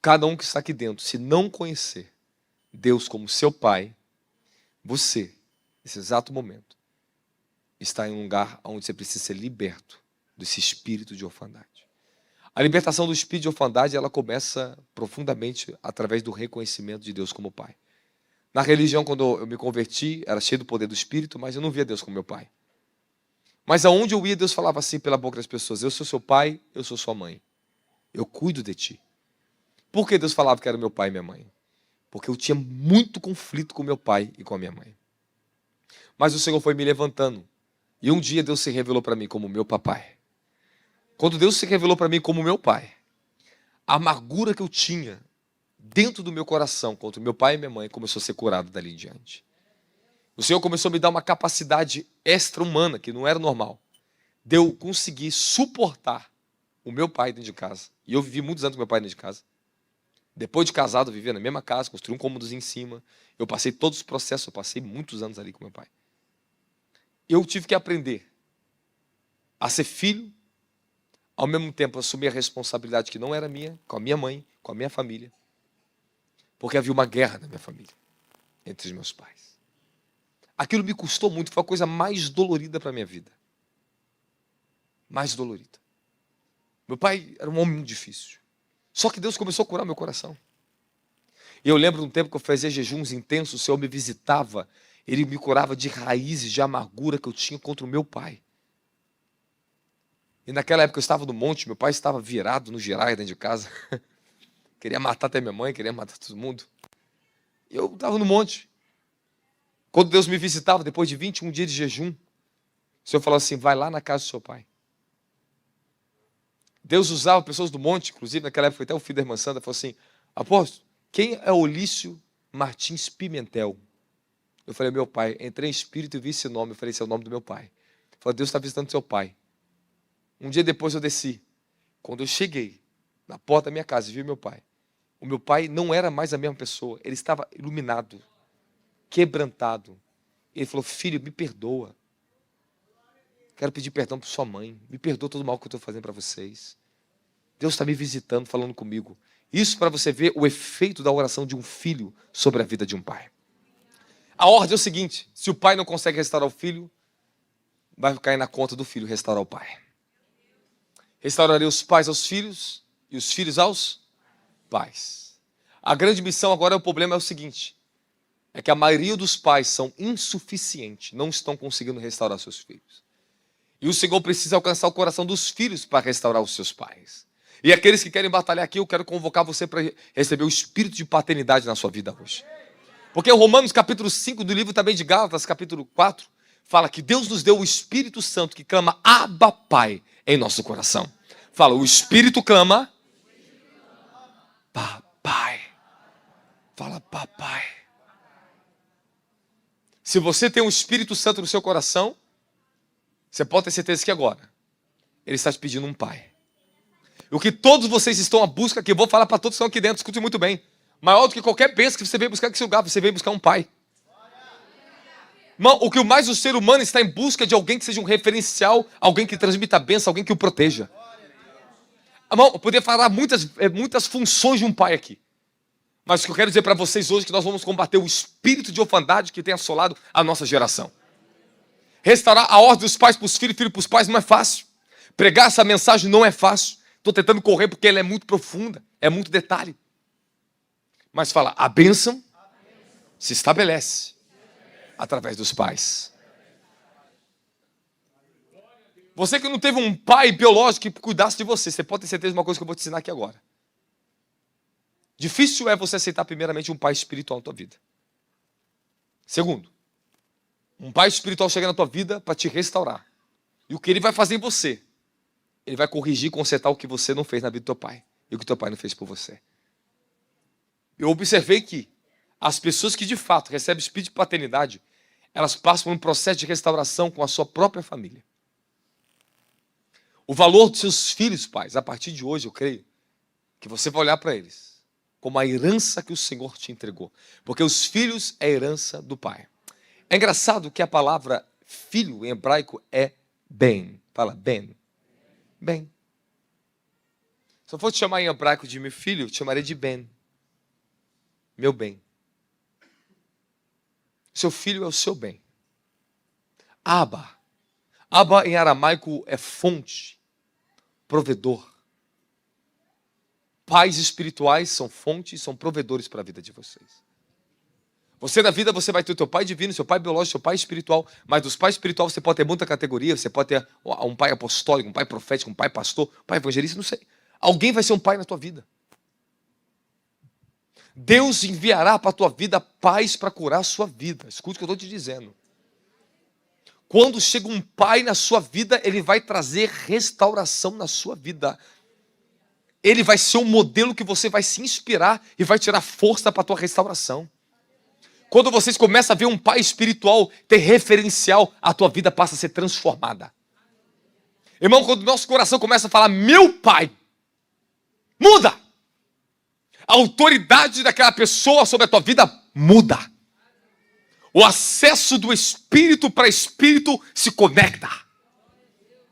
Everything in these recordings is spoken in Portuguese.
cada um que está aqui dentro, se não conhecer Deus como seu Pai, você, nesse exato momento, está em um lugar onde você precisa ser liberto desse espírito de orfandade. A libertação do espírito de orfandade, ela começa profundamente através do reconhecimento de Deus como Pai. Na religião, quando eu me converti, era cheio do poder do Espírito, mas eu não via Deus como meu Pai. Mas aonde eu ia, Deus falava assim pela boca das pessoas: eu sou seu pai, eu sou sua mãe. Eu cuido de ti. Por que Deus falava que era meu pai e minha mãe? Porque eu tinha muito conflito com meu pai e com a minha mãe. Mas o Senhor foi me levantando. E um dia Deus se revelou para mim como meu papai. Quando Deus se revelou para mim como meu pai, a amargura que eu tinha dentro do meu coração contra meu pai e minha mãe começou a ser curada dali em diante. O Senhor começou a me dar uma capacidade extra-humana, que não era normal, de eu conseguir suportar o meu pai dentro de casa. E eu vivi muitos anos com meu pai dentro de casa. Depois de casado, eu vivia na mesma casa, construí um cômodozinho em cima. Eu passei todos os processos, eu passei muitos anos ali com meu pai. Eu tive que aprender a ser filho, ao mesmo tempo assumir a responsabilidade que não era minha, com a minha mãe, com a minha família. Porque havia uma guerra na minha família, entre os meus pais. Aquilo me custou muito, foi a coisa mais dolorida para a minha vida. Mais dolorida. Meu pai era um homem muito difícil. Só que Deus começou a curar meu coração. E eu lembro de um tempo que eu fazia jejuns intensos, o Senhor me visitava, Ele me curava de raízes de amargura que eu tinha contra o meu pai. E naquela época eu estava no monte, meu pai estava virado no giraia dentro de casa. Queria matar até minha mãe, queria matar todo mundo. E eu estava no monte. Quando Deus me visitava, depois de 21 dias de jejum, o Senhor falou assim: vai lá na casa do seu pai. Deus usava pessoas do monte, inclusive naquela época foi até o filho da irmã Sandra, falou assim: apóstolo, quem é Olício Martins Pimentel? Eu falei: meu pai. Entrei em espírito e vi esse nome. Eu falei: esse é o nome do meu pai. Ele falou: Deus está visitando seu pai. Um dia depois eu desci. Quando eu cheguei na porta da minha casa e vi meu pai, o meu pai não era mais a mesma pessoa. Ele estava iluminado, quebrantado. Ele falou: filho, me perdoa. Quero pedir perdão para sua mãe. Me perdoa todo o mal que eu estou fazendo para vocês. Deus está me visitando, falando comigo. Isso para você ver o efeito da oração de um filho sobre a vida de um pai. A ordem é o seguinte: se o pai não consegue restaurar o filho, vai cair na conta do filho restaurar o pai. Restaurarei os pais aos filhos e os filhos aos pais. A grande missão agora, o problema é o seguinte: é que a maioria dos pais são insuficientes, não estão conseguindo restaurar seus filhos. E o Senhor precisa alcançar o coração dos filhos para restaurar os seus pais. E aqueles que querem batalhar aqui, eu quero convocar você para receber o espírito de paternidade na sua vida hoje. Porque Romanos capítulo 5 do livro também de Gálatas, capítulo 4, fala que Deus nos deu o Espírito Santo que clama Abba Pai em nosso coração. Fala: o Espírito clama Papai. Fala: Papai. Se você tem o Espírito Santo no seu coração, você pode ter certeza que agora Ele está te pedindo um pai. O que todos vocês estão à busca, que eu vou falar para todos que estão aqui dentro, escute muito bem. Maior do que qualquer bênção que você veio buscar nesse lugar, você veio buscar um pai. Irmão, o que mais o ser humano está em busca é de alguém que seja um referencial, alguém que transmita a bênção, alguém que o proteja. Irmão, eu poderia falar muitas funções de um pai aqui. Mas o que eu quero dizer para vocês hoje é que nós vamos combater o espírito de orfandade que tem assolado a nossa geração. Restaurar a ordem dos pais para os filhos, filho para os pais não é fácil. Pregar essa mensagem não é fácil. Estou tentando correr porque ela é muito profunda, é muito detalhe. Mas fala: a bênção se estabelece através dos pais. Você que não teve um pai biológico que cuidasse de você, você pode ter certeza de uma coisa que eu vou te ensinar aqui agora. Difícil é você aceitar primeiramente um pai espiritual na tua vida. Segundo, um pai espiritual chega na tua vida para te restaurar. E o que ele vai fazer em você? Ele vai corrigir e consertar o que você não fez na vida do teu pai. E o que teu pai não fez por você. Eu observei que as pessoas que de fato recebem espírito de paternidade, elas passam por um processo de restauração com a sua própria família. O valor dos seus filhos, pais, a partir de hoje, eu creio, que você vai olhar para eles como a herança que o Senhor te entregou. Porque os filhos é a herança do pai. É engraçado que a palavra filho em hebraico é ben. Fala: ben. Bem. Se eu for te chamar em hebraico de meu filho, eu te chamarei de Ben. Meu bem. Seu filho é o seu bem. Abba. Abba em aramaico é fonte, provedor. Pais espirituais são fontes, são provedores para a vida de vocês. Você na vida, você vai ter o teu pai divino, seu pai biológico, seu pai espiritual, mas dos pais espirituais você pode ter muita categoria, você pode ter um pai apostólico, um pai profético, um pai pastor, um pai evangelista, não sei. Alguém vai ser um pai na tua vida. Deus enviará para a tua vida pais para curar a sua vida. Escute o que eu estou te dizendo. Quando chega um pai na sua vida, ele vai trazer restauração na sua vida. Ele vai ser um modelo que você vai se inspirar e vai tirar força para a tua restauração. Quando vocês começam a ver um pai espiritual ter referencial, a tua vida passa a ser transformada. Irmão, quando o nosso coração começa a falar, meu pai, muda. A autoridade daquela pessoa sobre a tua vida muda. O acesso do espírito para espírito se conecta.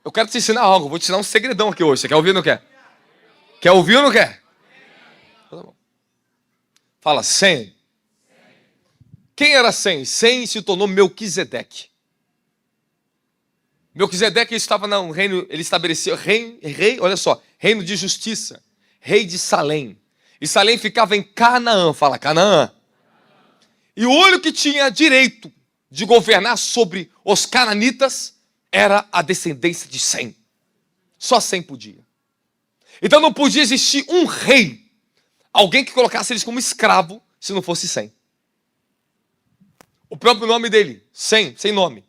Eu quero te ensinar algo, vou te ensinar um segredão aqui hoje. Você quer ouvir ou não quer? Quer ouvir ou não quer? Fala, Sem. Quem era Sem? Sem se tornou Melquisedeque. Melquisedeque estava no reino, ele estabeleceu rei, olha só, reino de justiça, rei de Salém. E Salém ficava em Canaã, fala Canaã. E o único que tinha direito de governar sobre os cananitas era a descendência de Sem. Só Sem podia. Então não podia existir um rei, alguém que colocasse eles como escravo, se não fosse Sem. O próprio nome dele, Sem nome.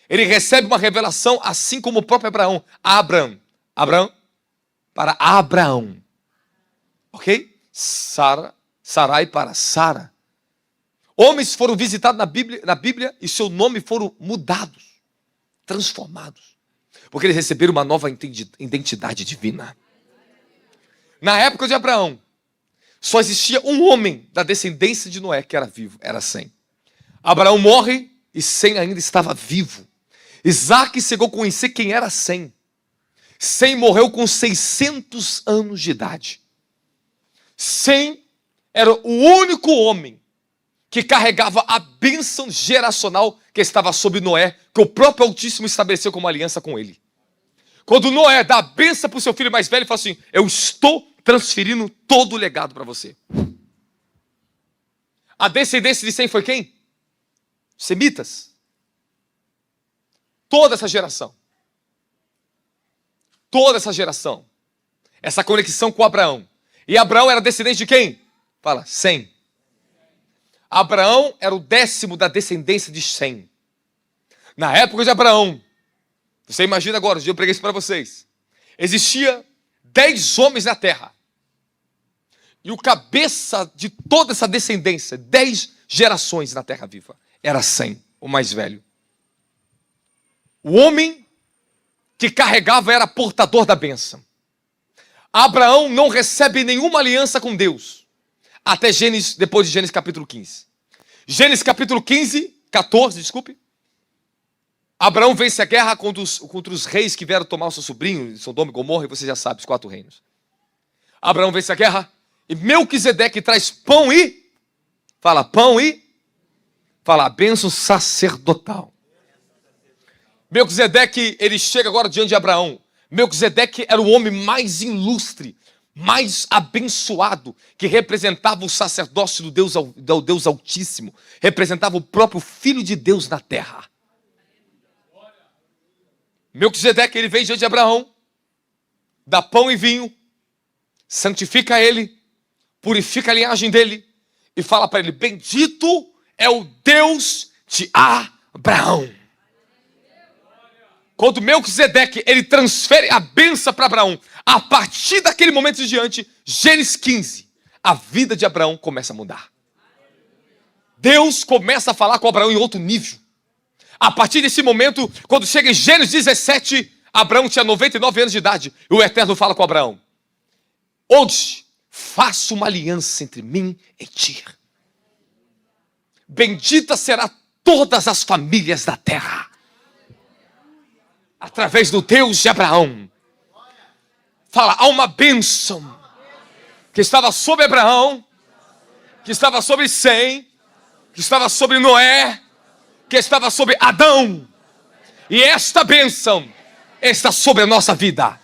Ele recebe uma revelação assim como o próprio Abraão. Abraão para Abraão. Ok? Sarai para Sara. Homens foram visitados na Bíblia e seu nome foram mudados, transformados. Porque eles receberam uma nova identidade divina. Na época de Abraão, só existia um homem da descendência de Noé que era vivo, era Sem. Abraão morre e Sem ainda estava vivo. Isaac chegou a conhecer quem era Sem. Sem morreu com 600 anos de idade. Sem era o único homem que carregava a bênção geracional que estava sobre Noé, que o próprio Altíssimo estabeleceu como aliança com ele. Quando Noé dá a bênção para o seu filho mais velho, ele fala assim, eu estou transferindo todo o legado para você. A descendência de Sem foi quem? Semitas. Toda essa geração. Toda essa geração. Essa conexão com Abraão. E Abraão era descendente de quem? Fala, Sem. Abraão era o 10º da descendência de Sem. Na época de Abraão, você imagina agora, eu preguei isso para vocês. Existia 10 homens na terra. E o cabeça de toda essa descendência, 10 gerações na terra viva, era Sem, o mais velho. O homem que carregava era portador da bênção. Abraão não recebe nenhuma aliança com Deus. Até Gênesis, depois de Gênesis capítulo 15. Gênesis capítulo 14, desculpe. Abraão vence a guerra contra os reis que vieram tomar o seu sobrinho, Sodoma e Gomorra, e você já sabe, os 4 reinos. Abraão vence a guerra, e Melquisedeque traz pão e... Fala, pão e... Fala, a bênção sacerdotal. Melquisedeque, ele chega agora diante de Abraão. Melquisedeque era o homem mais ilustre, mais abençoado, que representava o sacerdócio do Deus Altíssimo, representava o próprio Filho de Deus na terra. Melquisedeque, ele vem diante de Abraão, dá pão e vinho, santifica ele, purifica a linhagem dele, e fala para ele, bendito é o Deus de Abraão. Quando Melquisedeque, ele transfere a bênção para Abraão, a partir daquele momento em diante, Gênesis 15, a vida de Abraão começa a mudar. Deus começa a falar com Abraão em outro nível. A partir desse momento, quando chega em Gênesis 17, Abraão tinha 99 anos de idade, e o Eterno fala com Abraão, hoje faço uma aliança entre mim e ti. Bendita será todas as famílias da terra, através do Deus de Abraão. Fala, há uma bênção que estava sobre Abraão, que estava sobre Sem, que estava sobre Noé, que estava sobre Adão. E esta bênção está sobre a nossa vida.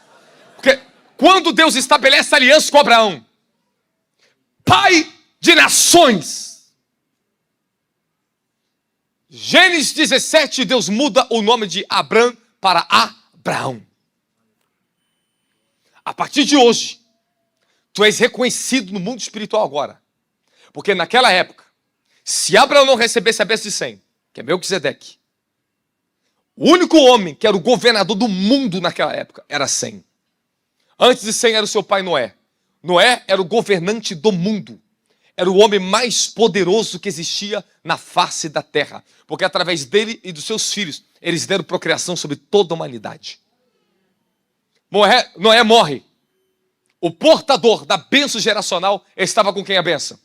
Porque quando Deus estabelece aliança com Abraão, pai de nações, Gênesis 17, Deus muda o nome de Abrão para Abraão. A partir de hoje, tu és reconhecido no mundo espiritual agora. Porque naquela época, se Abraão não recebesse a bênção de Sem, que é Melquisedeque, o único homem que era o governador do mundo naquela época era Sem. Antes de Sem era o seu pai Noé. Noé era o governante do mundo. Era o homem mais poderoso que existia na face da terra. Porque através dele e dos seus filhos, eles deram procriação sobre toda a humanidade. Noé morre. O portador da bênção geracional estava com quem a bênção?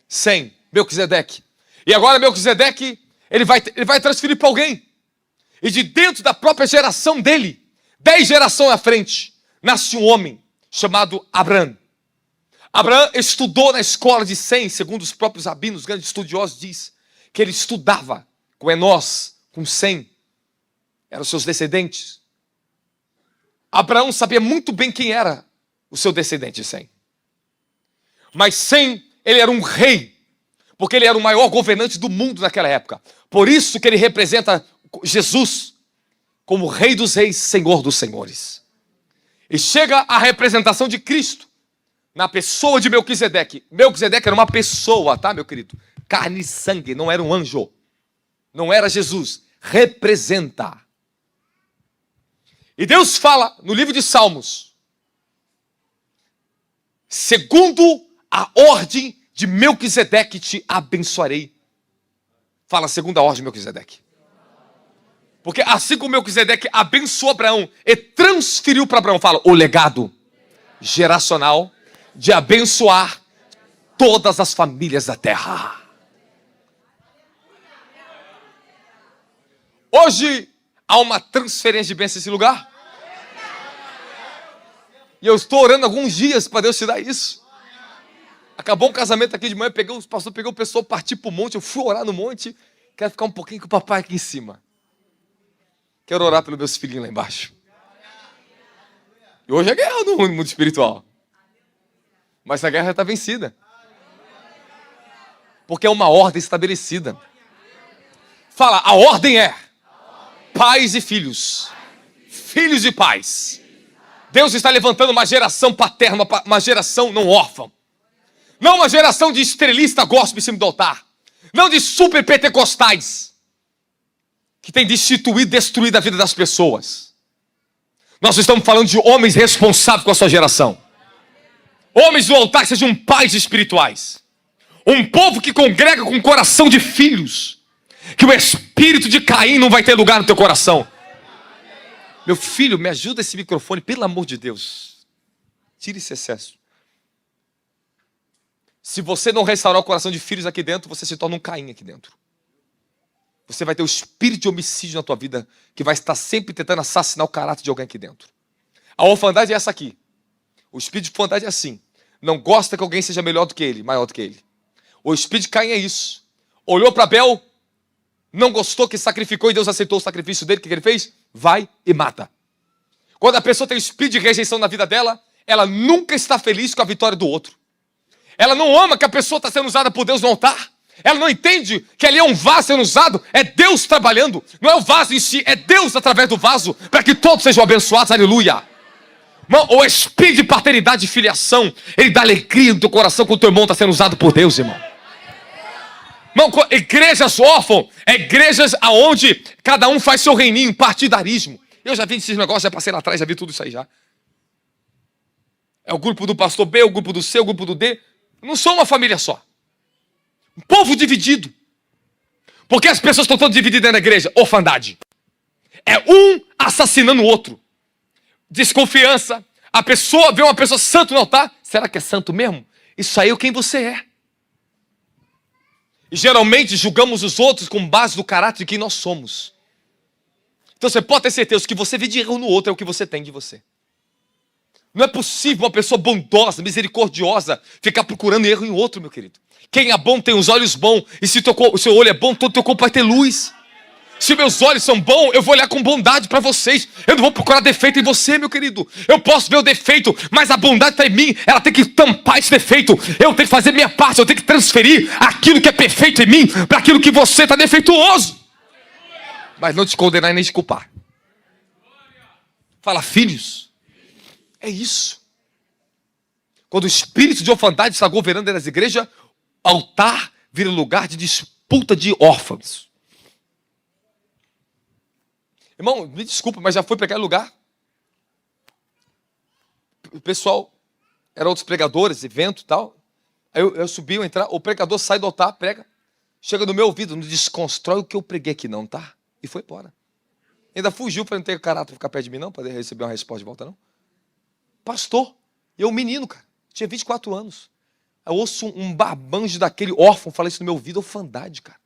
Sem, Melquisedeque. E agora Melquisedeque, ele vai transferir para alguém. E de dentro da própria geração dele, 10 gerações à frente, nasce um homem chamado Abrão. Abrão estudou na escola de Sem, segundo os próprios rabinos, grandes estudiosos, diz que ele estudava com Enós, com Sem, eram seus descendentes. Abraão sabia muito bem quem era o seu descendente Sem. Mas Sem, ele era um rei, porque ele era o maior governante do mundo naquela época. Por isso que ele representa Jesus como Rei dos Reis, Senhor dos Senhores. E chega a representação de Cristo na pessoa de Melquisedeque. Melquisedeque era uma pessoa, tá, meu querido? Carne e sangue, não era um anjo. Não era Jesus. Representa. E Deus fala no livro de Salmos, segundo a ordem de Melquisedeque te abençoarei. Fala, segundo a ordem de Melquisedeque. Porque assim como Melquisedeque abençoou Abraão e transferiu para Abraão, fala, o legado geracional de abençoar todas as famílias da terra. Hoje há uma transferência de bênção nesse lugar. E eu estou orando alguns dias para Deus te dar isso. Acabou o casamento aqui de manhã, o pastor pegou o pessoal, partiu para o monte, eu fui orar no monte, quero ficar um pouquinho com o papai aqui em cima. Quero orar pelos meus filhinhos lá embaixo. E hoje é guerra no mundo espiritual. Mas a guerra já está vencida. Porque é uma ordem estabelecida. Fala, a ordem é pais e filhos. Filhos e pais. Deus está levantando uma geração paterna, uma geração não órfã. Não uma geração de estrelista gospel em cima do altar. Não de super pentecostais. Que tem destituído e destruído a vida das pessoas. Nós estamos falando de homens responsáveis com a sua geração. Homens do altar que sejam pais espirituais. Um povo que congrega com coração de filhos. Que o espírito de Caim não vai ter lugar no teu coração. Meu filho, me ajuda esse microfone, pelo amor de Deus. Tire esse excesso. Se você não restaurar o coração de filhos aqui dentro, você se torna um Caim aqui dentro. Você vai ter o espírito de homicídio na tua vida, que vai estar sempre tentando assassinar o caráter de alguém aqui dentro. A orfandade é essa aqui. O espírito de orfandade é assim. Não gosta que alguém seja melhor do que ele, maior do que ele. O espírito de Caim é isso. Olhou para Abel, não gostou que sacrificou e Deus aceitou o sacrifício dele. O que ele fez? Vai e mata. Quando a pessoa tem o espírito de rejeição na vida dela, ela nunca está feliz com a vitória do outro. Ela não ama que a pessoa está sendo usada por Deus no altar. Ela não entende que ali é um vaso sendo usado, é Deus trabalhando. Não é o vaso em si, é Deus através do vaso, para que todos sejam abençoados, aleluia. O espírito de paternidade e filiação, ele dá alegria no teu coração quando o teu irmão está sendo usado por Deus, irmão. Irmão, igrejas órfãs, igrejas onde cada um faz seu reininho, partidarismo. Eu já vi esses negócios, já passei lá atrás, já vi tudo isso aí já. É o grupo do pastor B, o grupo do C, o grupo do D. Não sou uma família só. Um povo dividido. Porque as pessoas estão todas divididas dentro da igreja. Orfandade. É um assassinando o outro. Desconfiança. A pessoa vê uma pessoa santa no altar. Será que é santo mesmo? Isso aí é quem você é. E geralmente julgamos os outros com base no caráter de quem nós somos. Então você pode ter certeza que você vê de erro no outro é o que você tem de você. Não é possível uma pessoa bondosa, misericordiosa, ficar procurando erro em outro, meu querido. Quem é bom tem os olhos bons. E se o seu olho é bom, todo o teu corpo vai ter luz. Se meus olhos são bons, eu vou olhar com bondade para vocês. Eu não vou procurar defeito em você, meu querido. Eu posso ver o defeito, mas a bondade está em mim. Ela tem que tampar esse defeito. Eu tenho que fazer minha parte. Eu tenho que transferir aquilo que é perfeito em mim para aquilo que você está defeituoso. Mas não te condenar e nem te culpar. Fala, filhos. É isso. Quando o espírito de orfandade está governando nas igrejas, altar vira lugar de disputa de órfãos. Irmão, me desculpa, mas já foi para aquele lugar? O pessoal, eram outros pregadores, evento e tal. Aí eu subi, eu entrar, o pregador sai do altar, prega, chega no meu ouvido, não desconstrói o que eu preguei aqui não, tá? E foi embora. Ainda fugiu para não ter caráter para ficar perto de mim não, para receber uma resposta de volta não. Pastor, eu menino, cara, tinha 24 anos. Eu ouço um barbanjo daquele órfão falar isso no meu ouvido, orfandade, cara.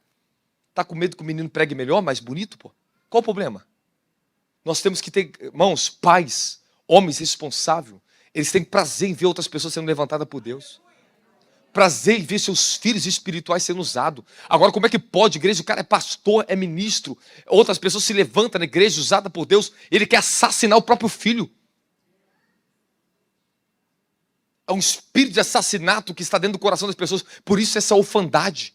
Tá com medo que o menino pregue melhor, mais bonito, pô? Qual o problema? Nós temos que ter, irmãos, pais, homens responsáveis, eles têm prazer em ver outras pessoas sendo levantadas por Deus. Prazer em ver seus filhos espirituais sendo usados. Agora, como é que pode, igreja? O cara é pastor, é ministro, outras pessoas se levantam na igreja usada por Deus, ele quer assassinar o próprio filho. É um espírito de assassinato que está dentro do coração das pessoas, por isso essa orfandade.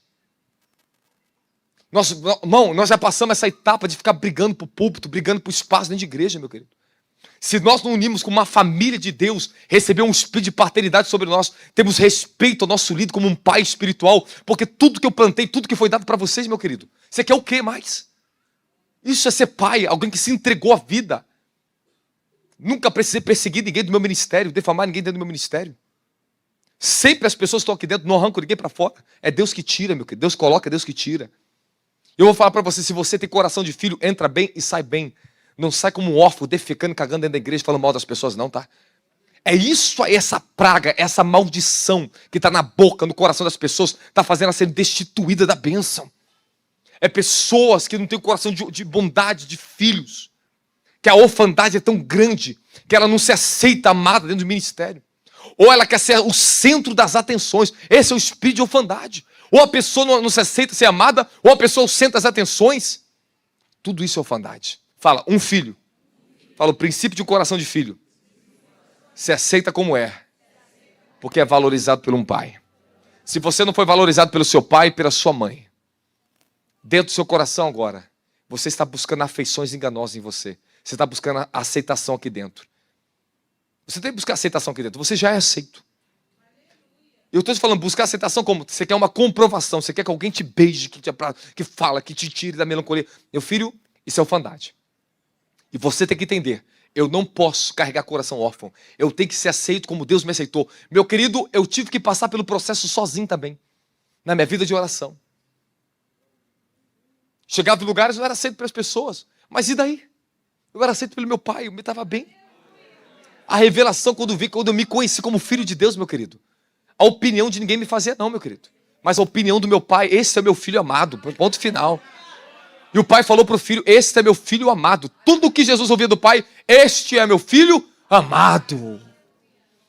Nós já passamos essa etapa de ficar brigando por púlpito, brigando por espaço dentro de igreja, meu querido. Se nós não unimos com uma família de Deus, receber um espírito de paternidade sobre nós, temos respeito ao nosso líder como um pai espiritual, porque tudo que eu plantei, tudo que foi dado para vocês, meu querido, você quer o que mais? Isso é ser pai, alguém que se entregou à vida. Nunca precisei perseguir ninguém do meu ministério, defamar ninguém dentro do meu ministério. Sempre as pessoas estão aqui dentro, não arrancam ninguém para fora. É Deus que tira, meu querido. Deus coloca, é Deus que tira. Eu vou falar para você, se você tem coração de filho, entra bem e sai bem. Não sai como um órfão, defecando, cagando dentro da igreja, falando mal das pessoas não, tá? É isso aí, essa praga, essa maldição que está na boca, no coração das pessoas, está fazendo ela ser destituída da bênção. É pessoas que não têm o coração de bondade, de filhos. Que a orfandade é tão grande, que ela não se aceita amada dentro do ministério. Ou ela quer ser o centro das atenções. Esse é o espírito de orfandade. Ou a pessoa não se aceita ser amada, ou a pessoa é o centro das atenções. Tudo isso é orfandade. Fala, um filho. Fala, o princípio de um coração de filho. Se aceita como é. Porque é valorizado por um pai. Se você não foi valorizado pelo seu pai e pela sua mãe, dentro do seu coração agora, você está buscando afeições enganosas em você. Você está buscando a aceitação aqui dentro. Você tem que buscar aceitação aqui dentro. Você já é aceito. Eu estou te falando, buscar aceitação como? Você quer uma comprovação. Você quer que alguém te beije, que fala, que te tire da melancolia. Meu filho, isso é orfandade. E você tem que entender. Eu não posso carregar coração órfão. Eu tenho que ser aceito como Deus me aceitou. Meu querido, eu tive que passar pelo processo sozinho também. Na minha vida de oração. Chegava em lugares, eu não era aceito pelas pessoas. Mas e daí? Eu era aceito pelo meu pai, eu me estava bem. A revelação, quando eu me conheci como filho de Deus, meu querido. A opinião de ninguém me fazia não, meu querido. Mas a opinião do meu pai, esse é meu filho amado, ponto final. E o pai falou para o filho, este é meu filho amado. Tudo que Jesus ouvia do pai, este é meu filho amado.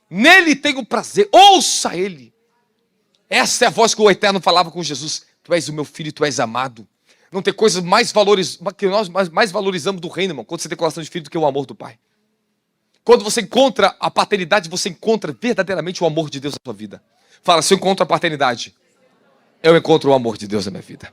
Nele tenho prazer, ouça ele. Essa é a voz que o Eterno falava com Jesus. Tu és o meu filho, tu és amado. Não tem coisa que nós mais valorizamos do reino, irmão, quando você tem coração de filho, do que o amor do pai. Quando você encontra a paternidade, você encontra verdadeiramente o amor de Deus na sua vida. Fala, se eu encontro a paternidade, eu encontro o amor de Deus na minha vida.